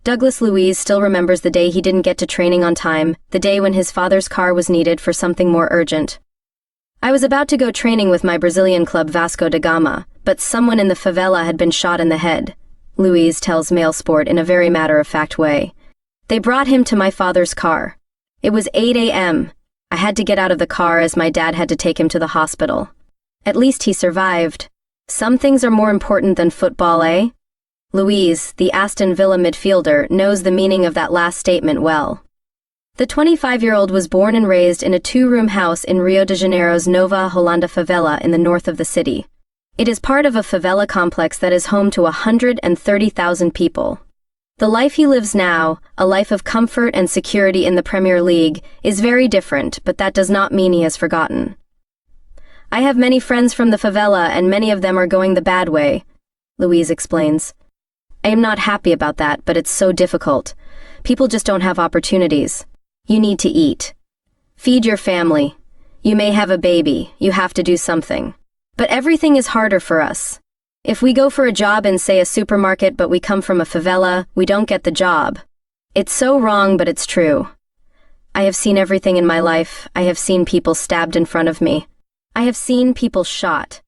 Douglas Luiz still remembers the day he didn't get to training on time, the day when his father's car was needed for something more urgent. I was about to go training with my Brazilian club Vasco da Gama, but someone in the favela had been shot in the head, Luiz tells Mailsport in a very matter-of-fact way. They brought him to my father's car. It was 8 a.m. I had to get out of the car as my dad had to take him to the hospital. At least he survived. Some things are more important than football, eh? Luiz, the Aston Villa midfielder, knows the meaning of that last statement well. The 25-year-old was born and raised in a two-room house in Rio de Janeiro's Nova Holanda favela in the north of the city. It is part of a favela complex that is home to 130,000 people. The life he lives now, a life of comfort and security in the Premier League, is very different, but that does not mean he has forgotten. I have many friends from the favela and many of them are going the bad way, Luiz explains. I am not happy about that, but it's so difficult. People just don't have opportunities. You need to eat. Feed your family. You may have a baby, you have to do something. But everything is harder for us. If we go for a job in, say, a supermarket but we come from a favela, we don't get the job. It's so wrong, but it's true. I have seen everything in my life. I have seen people stabbed in front of me. I have seen people shot.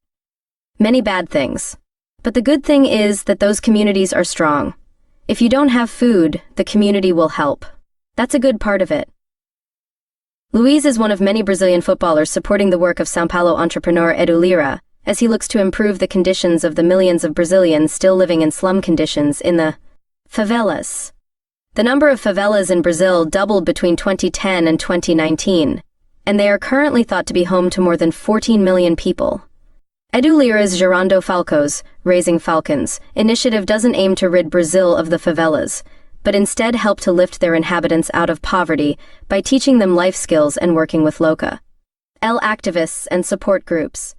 Many bad things. But the good thing is that those communities are strong. If you don't have food, the community will help. That's a good part of it. Luiz is one of many Brazilian footballers supporting the work of São Paulo entrepreneur Edu Lira, as he looks to improve the conditions of the millions of Brazilians still living in slum conditions in the favelas. The number of favelas in Brazil doubled between 2010 and 2019, and they are currently thought to be home to more than 14 million people. Edu Lira's Gerando Falcos, Raising Falcons, initiative doesn't aim to rid Brazil of the favelas, but instead help to lift their inhabitants out of poverty by teaching them life skills and working with local activists and support groups.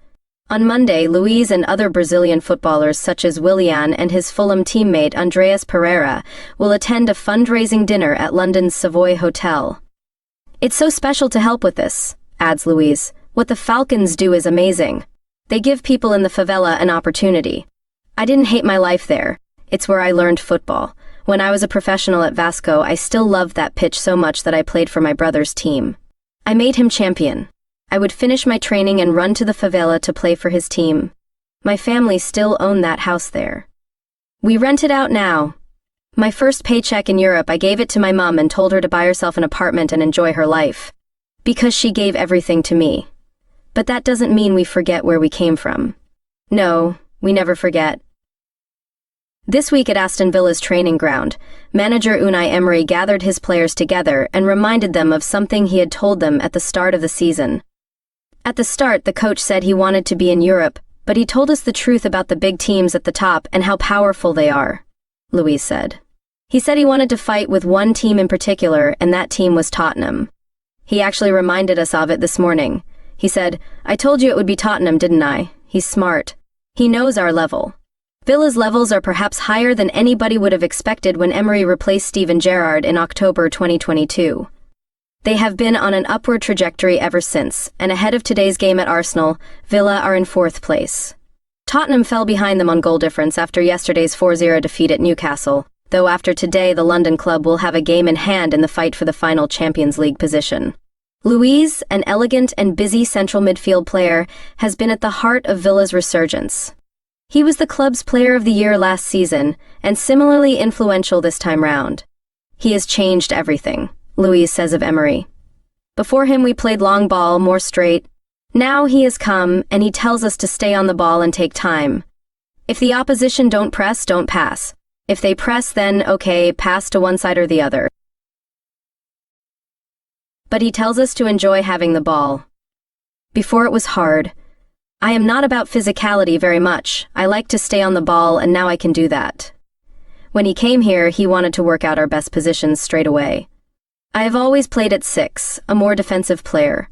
On Monday, Luiz and other Brazilian footballers such as Willian and his Fulham teammate Andreas Pereira will attend a fundraising dinner at London's Savoy Hotel. It's so special to help with this, adds Luiz. What the Falcons do is amazing. They give people in the favela an opportunity. I didn't hate my life there. It's where I learned football. When I was a professional at Vasco, I still loved that pitch so much that I played for my brother's team. I made him champion. I would finish my training and run to the favela to play for his team. My family still own that house there. We rent it out now. My first paycheck in Europe, I gave it to my mom and told her to buy herself an apartment and enjoy her life. Because she gave everything to me. But that doesn't mean we forget where we came from. No, we never forget. This week at Aston Villa's training ground, manager Unai Emery gathered his players together and reminded them of something he had told them at the start of the season. At the start, the coach said he wanted to be in Europe, but he told us the truth about the big teams at the top and how powerful they are, Luiz said. He said he wanted to fight with one team in particular, and that team was Tottenham. He actually reminded us of it this morning. He said, "I told you it would be Tottenham, didn't I?" He's smart. He knows our level. Villa's levels are perhaps higher than anybody would have expected when Emery replaced Steven Gerrard in October 2022. They have been on an upward trajectory ever since, and ahead of today's game at Arsenal, Villa are in 4th place. Tottenham fell behind them on goal difference after yesterday's 4-0 defeat at Newcastle, though after today the London club will have a game in hand in the fight for the final Champions League position. Luiz, an elegant and busy central midfield player, has been at the heart of Villa's resurgence. He was the club's player of the year last season, and similarly influential this time round. He has changed everything, Luiz says of Emery. Before him we played long ball, more straight. Now he has come, and he tells us to stay on the ball and take time. If the opposition don't press, don't pass. If they press, then, okay, pass to one side or the other. But he tells us to enjoy having the ball. Before it was hard. I am not about physicality very much. I like to stay on the ball, and now I can do that. When he came here, he wanted to work out our best positions straight away. I have always played at 6, a more defensive player.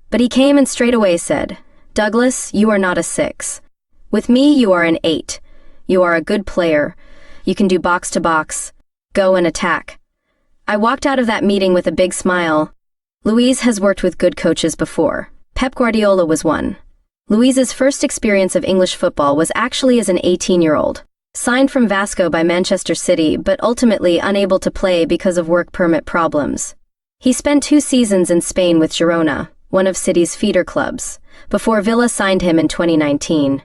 But he came and straight away said, "Douglas, you are not a 6. With me, you are an 8. You are a good player. You can do box to box. Go and attack." I walked out of that meeting with a big smile. Luiz has worked with good coaches before. Pep Guardiola was one. Luiz's first experience of English football was actually as an 18-year-old. Signed from Vasco by Manchester City, but ultimately unable to play because of work permit problems. He spent 2 seasons in Spain with Girona, one of City's feeder clubs, before Villa signed him in 2019.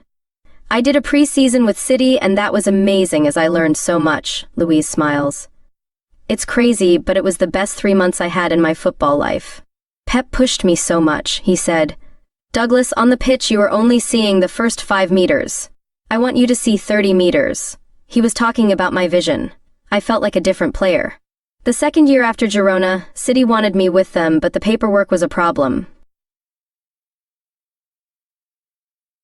I did a pre-season with City and that was amazing as I learned so much, Luiz smiles. It's crazy, but it was the best 3 months I had in my football life. Pep pushed me so much, he said. Douglas, on the pitch you are only seeing the first 5 meters. I want you to see 30 meters. He was talking about my vision. I felt like a different player. The second year after Girona, City wanted me with them, but the paperwork was a problem.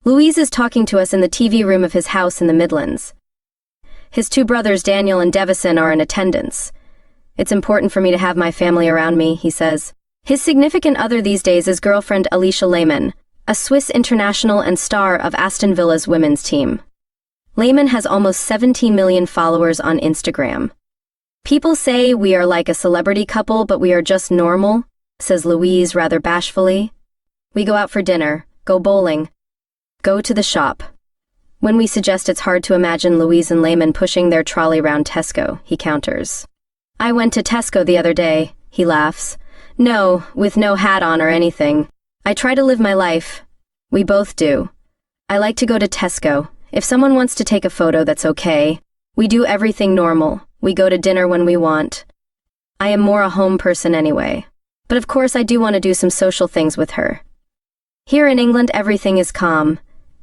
Luiz is talking to us in the TV room of his house in the Midlands. His 2 brothers, Daniel and Devison, are in attendance. It's important for me to have my family around me, he says. His significant other these days is girlfriend Alisha Lehmann, a Swiss international and star of Aston Villa's women's team. Lehmann has almost 17 million followers on Instagram. People say we are like a celebrity couple, but we are just normal, says Luiz rather bashfully. We go out for dinner, go bowling, go to the shop. When we suggest it's hard to imagine Luiz and Lehmann pushing their trolley round Tesco, he counters. I went to Tesco the other day, he laughs. No, with no hat on or anything. I try to live my life. We both do. I like to go to Tesco. If someone wants to take a photo, that's okay. We do everything normal. We go to dinner when we want. I am more a home person anyway. But of course I do want to do some social things with her. Here in England everything is calm.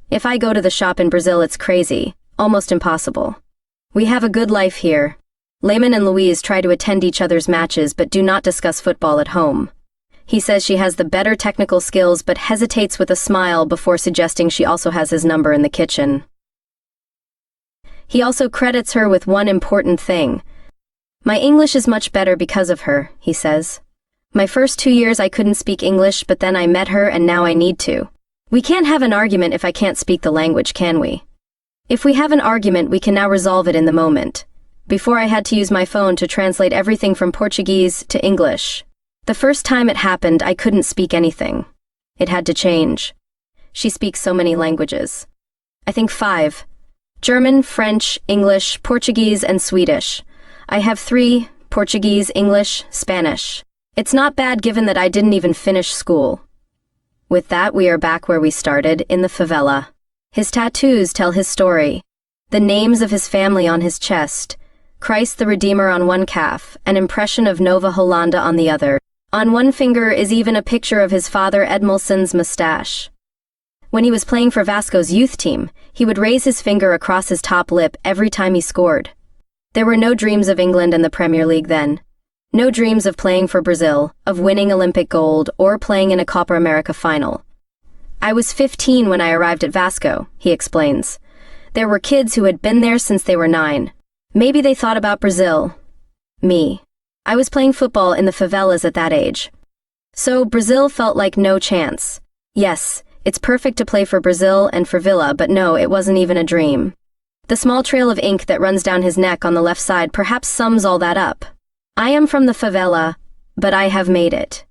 If I go to the shop in Brazil it's crazy, almost impossible. We have a good life here. Lehmann and Luiz try to attend each other's matches but do not discuss football at home. He says she has the better technical skills but hesitates with a smile before suggesting she also has his number in the kitchen. He also credits her with one important thing. My English is much better because of her, he says. My first 2 years I couldn't speak English, but then I met her and now I need to. We can't have an argument if I can't speak the language, can we? If we have an argument, we can now resolve it in the moment. Before I had to use my phone to translate everything from Portuguese to English. The first time it happened, I couldn't speak anything. It had to change. She speaks so many languages. I think 5. German, French, English, Portuguese, and Swedish. I have 3, Portuguese, English, Spanish. It's not bad given that I didn't even finish school. With that, we are back where we started, in the favela. His tattoos tell his story. The names of his family on his chest. Christ the Redeemer on one calf, an impression of Nova Holanda on the other. On one finger is even a picture of his father Edmilson's mustache. When he was playing for Vasco's youth team, he would raise his finger across his top lip every time he scored. There were no dreams of England and the Premier League then. No dreams of playing for Brazil, of winning Olympic gold, or playing in a Copa America final. I was 15 when I arrived at Vasco, he explains. There were kids who had been there since they were 9. Maybe they thought about Brazil. Me. I was playing football in the favelas at that age. So Brazil felt like no chance. Yes, it's perfect to play for Brazil and for Villa, but no, it wasn't even a dream. The small trail of ink that runs down his neck on the left side perhaps sums all that up. I am from the favela, but I have made it.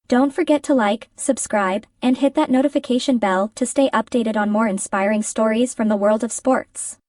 Don't forget to like, subscribe, and hit that notification bell to stay updated on more inspiring stories from the world of sports.